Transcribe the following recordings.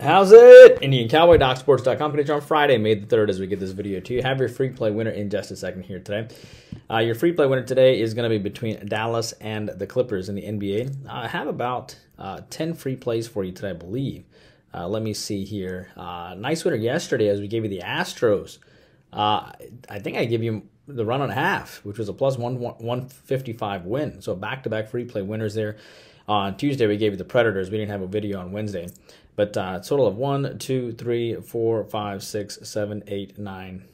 How's it? Indian Cowboy, docsports.com. Page on Friday, May the 3rd, as we get this video to you. Have your free play winner in just a second here today. Your free play winner today is going to be between Dallas and the Clippers in the NBA. I have about 10 free plays for you today, I believe. Let me see here. Nice winner yesterday as we gave you the Astros. I think I gave you the run and a half, which was a plus 155 win. So back-to-back free play winners there. On Tuesday, we gave you the Predators. We didn't have a video on Wednesday. But total of 1, 2, 3, 4, 5, 6, 7, 8, 9,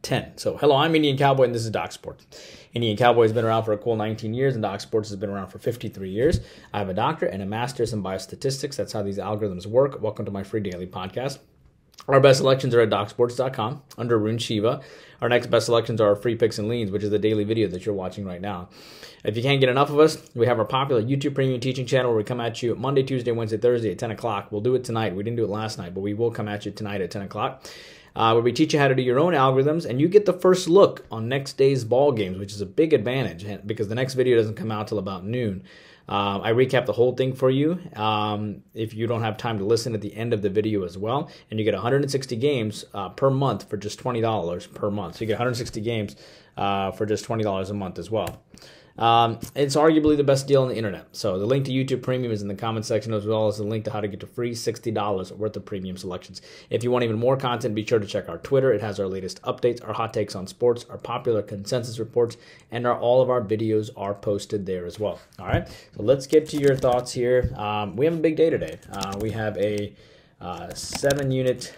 10. So, hello, I'm Indian Cowboy, and this is Doc Sports. Indian Cowboy has been around for a cool 19 years, and Doc Sports has been around for 53 years. I have a doctorate and a master's in biostatistics. That's how these algorithms work. Welcome to my free daily podcast. Our best selections are at docsports.com under Rune Shiva. Our next best selections are our free picks and leans, which is the daily video that you're watching right now. If you can't get enough of us, we have our popular YouTube premium teaching channel where we come at you Monday, Tuesday, Wednesday, Thursday at 10 o'clock. We'll do it tonight. We didn't do it last night, but we will come at you tonight at 10 o'clock. Where we teach you how to do your own algorithms, and you get the first look on next day's ball games, which is a big advantage because the next video doesn't come out till about noon. I recap the whole thing for you if you don't have time to listen at the end of the video as well. And you get 160 games per month for just $20 per month. So you get 160 games for just $20 a month as well. It's arguably the best deal on the internet. So the link to YouTube Premium is in the comment section, as well as the link to how to get to free $60 worth of premium selections. If you want even more content, be sure to check our Twitter. It has our latest updates, our hot takes on sports, our popular consensus reports, and all of our videos are posted there as well. All right, so let's get to your thoughts here. We have a big day today. We have a 7-unit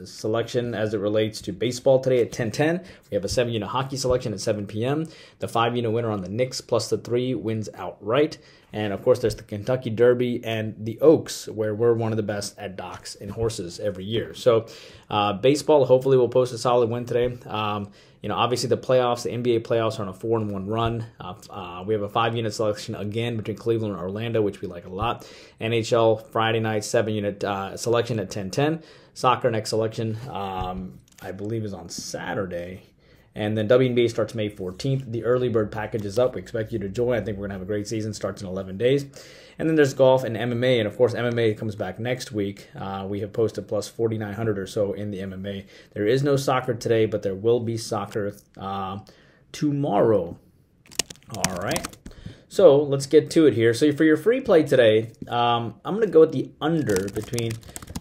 selection as it relates to baseball today at 10:10. We have a 7-unit hockey selection at 7 p.m. The 5-unit winner on the Knicks plus the 3 wins outright. And, of course, there's the Kentucky Derby and the Oaks, where we're one of the best at docks and horses every year. So baseball, hopefully, will post a solid win today. Obviously the playoffs, the NBA playoffs are on a 4-1 run. We have a 5-unit selection again between Cleveland and Orlando, which we like a lot. NHL Friday night 7-unit selection at 10:10. Soccer next selection, I believe, is on Saturday. And then WNBA starts May 14th. The early bird package is up. We expect you to join. I think we're going to have a great season. Starts in 11 days. And then there's golf and MMA. And, of course, MMA comes back next week. We have posted plus 4,900 or so in the MMA. There is no soccer today, but there will be soccer tomorrow. All right. So let's get to it here. So for your free play today, I'm going to go with the under between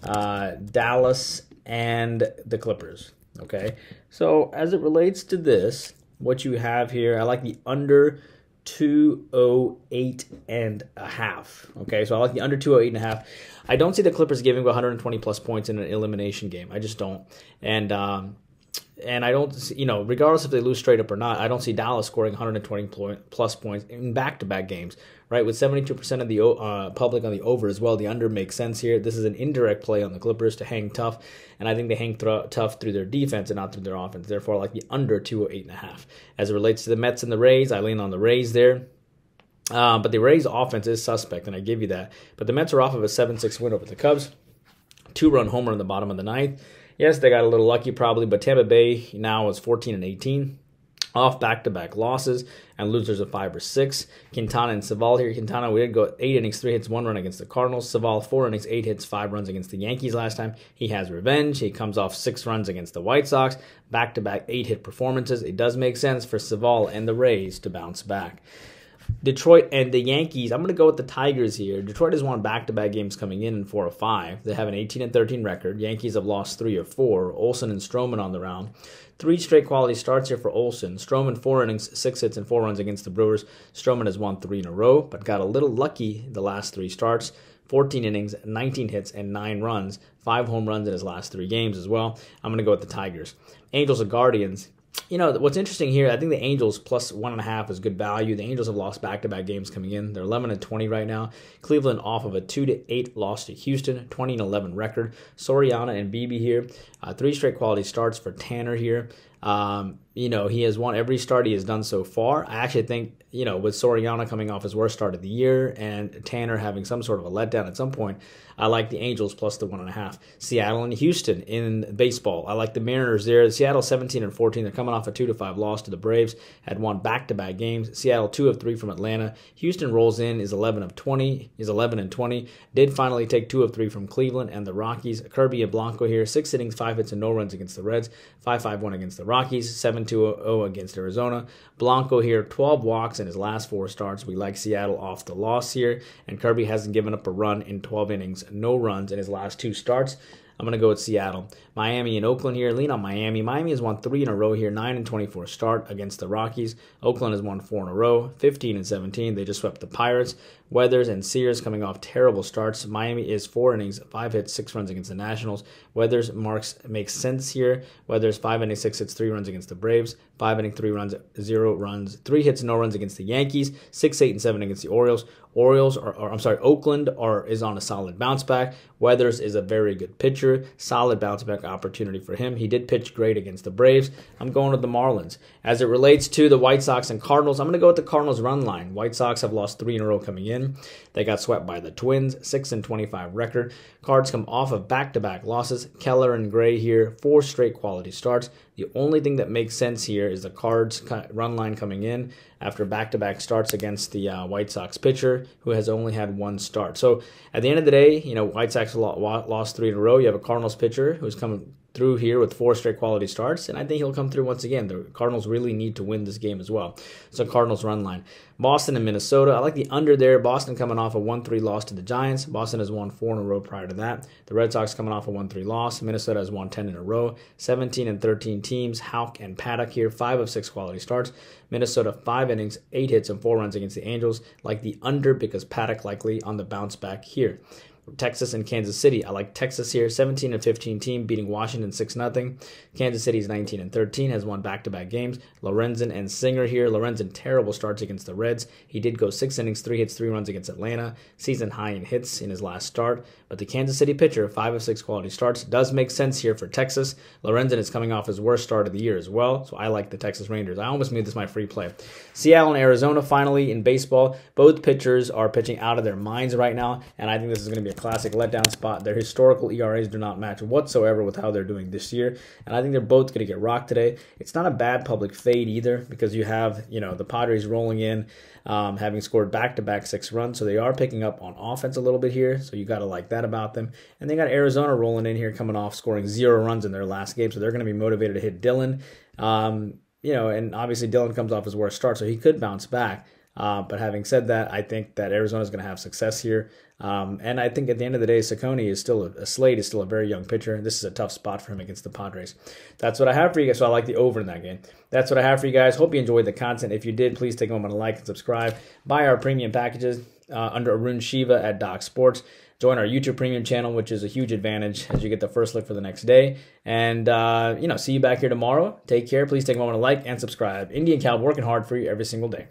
Dallas and the Clippers. Okay, so as it relates to this, what you have here, I like the under 208.5. Okay, so I like the under 208.5. I don't see the Clippers giving 120 plus points in an elimination game. I just don't. And I don't see, regardless if they lose straight up or not, I don't see Dallas scoring 120 plus points in back-to-back games, right? With 72% of the public on the over as well, the under makes sense here. This is an indirect play on the Clippers to hang tough, and I think they hang tough through their defense and not through their offense. Therefore, I like the under 208.5. As it relates to the Mets and the Rays, I lean on the Rays there. But the Rays' offense is suspect, and I give you that. But the Mets are off of a 7-6 win over the Cubs. 2-run homer in the bottom of the ninth. Yes, they got a little lucky probably, but Tampa Bay now is 14-18, off back-to-back losses, and losers of 5 or 6. Quintana and Savall here. Quintana, we did go 8 innings, 3 hits, 1 run against the Cardinals. Savall, 4 innings, 8 hits, 5 runs against the Yankees last time. He has revenge. He comes off 6 runs against the White Sox. Back-to-back 8-hit performances. It does make sense for Savall and the Rays to bounce back. Detroit and the Yankees, I'm going to go with the Tigers here. Detroit has won back-to-back games coming in 4 of 5. They have an 18-13 record. Yankees have lost 3 of 4. Olsen and Stroman on the round. 3 straight quality starts here for Olsen. Stroman, 4 innings, 6 hits, and 4 runs against the Brewers. Stroman has won 3 in a row, but got a little lucky the last 3 starts. 14 innings, 19 hits, and 9 runs. 5 home runs in his last 3 games as well. I'm going to go with the Tigers. Angels and Guardians. What's interesting here, I think the Angels plus 1.5 is good value. The Angels have lost back-to-back games coming in. They're 11-20 right now. Cleveland off of a 2-8 loss to Houston, 20-11 record. Soriano and Beebe here. 3 straight quality starts for Tanner here. He has won every start he has done so far. I actually think, with Soriano coming off his worst start of the year and Tanner having some sort of a letdown at some point, I like the Angels plus the 1.5. Seattle and Houston in baseball. I like the Mariners there. Seattle 17-14. They're coming off a 2-5 loss to the Braves. Had won back-to-back games. Seattle 2 of 3 from Atlanta. Houston rolls in, is 11-20. Did finally take 2 of 3 from Cleveland and the Rockies. Kirby and Blanco here. 6 innings, 5 hits, and no runs against the Reds. 5-5-1 against the Rockies. 7-2-0 against Arizona. Blanco here, 12 walks in his last 4 starts. We like Seattle off the loss here. And Kirby hasn't given up a run in 12 innings. No runs in his last 2 starts. I'm going to go with Seattle. Miami and Oakland here. Lean on Miami. Miami has won 3 in a row here. 9-24 start against the Rockies. Oakland has won 4 in a row. 15-17. They just swept the Pirates. Weathers and Sears coming off terrible starts. Miami is 4 innings, 5 hits, 6 runs against the Nationals. Weathers makes sense here. Weathers 5 innings, 6 hits, 3 runs against the Braves. 5 innings, 3 runs, 0 runs, 3 hits, no runs against the Yankees. 6, 8, and 7 against the Orioles. Oakland is on a solid bounce back. Weathers is a very good pitcher. Solid bounce back opportunity for him. He did pitch great against the Braves. I'm going with the Marlins. As it relates to the White Sox and Cardinals, I'm going to go with the Cardinals run line. White Sox have lost 3 in a row coming in. They got swept by the Twins, 6-25 record. Cards come off of back-to-back losses. Keller and Gray here, 4 straight quality starts. The only thing that makes sense here is the Cards run line coming in after back-to-back starts against the White Sox pitcher, who has only had 1 start. So at the end of the day, White Sox lost 3 in a row. You have a Cardinals pitcher who's coming through here with 4 straight quality starts, and I think he'll come through once again. The Cardinals really need to win this game as well. So Cardinals run line. Boston and Minnesota. I like the under there. Boston coming off a 1-3 loss to the Giants. Boston has won 4 in a row prior to that. The Red Sox coming off a 1-3 loss. Minnesota has won 10 in a row. 17-13 teams. Houck and Paddock here. 5 of 6 quality starts. Minnesota 5 innings, 8 hits, and 4 runs against the Angels. Like the under because Paddock likely on the bounce back here. Texas and Kansas City. I like Texas here. 17-15 team beating Washington 6-0. Kansas City's 19-13, has won back-to-back games. Lorenzen and Singer here. Lorenzen terrible starts against the Reds. He did go 6 innings, 3 hits, 3 runs against Atlanta. Season high in hits in his last start. But the Kansas City pitcher, 5 of 6 quality starts, does make sense here for Texas. Lorenzen is coming off his worst start of the year as well, so I like the Texas Rangers. I almost made this my free play. Seattle and Arizona finally in baseball. Both pitchers are pitching out of their minds right now, and I think this is going to be a classic letdown spot. Their historical ERAs do not match whatsoever with how they're doing this year, and I think they're both going to get rocked today. It's not a bad public fade either because you have the Padres rolling in, having scored back-to-back 6 runs, so they are picking up on offense a little bit here, so you got to like that about them. And they got Arizona rolling in here, coming off scoring 0 runs in their last game, so they're going to be motivated to hit Dillon. And obviously Dillon comes off his worst start, so he could bounce back. But having said that, I think that Arizona is going to have success here. And I think at the end of the day, Saccone is still Slade is still a very young pitcher. This is a tough spot for him against the Padres. That's what I have for you guys. So I like the over in that game. That's what I have for you guys. Hope you enjoyed the content. If you did, please take a moment to like and subscribe. Buy our premium packages under Arun Shiva at Doc Sports. Join our YouTube premium channel, which is a huge advantage as you get the first look for the next day. And, see you back here tomorrow. Take care. Please take a moment to like and subscribe. Indian Cowboy working hard for you every single day.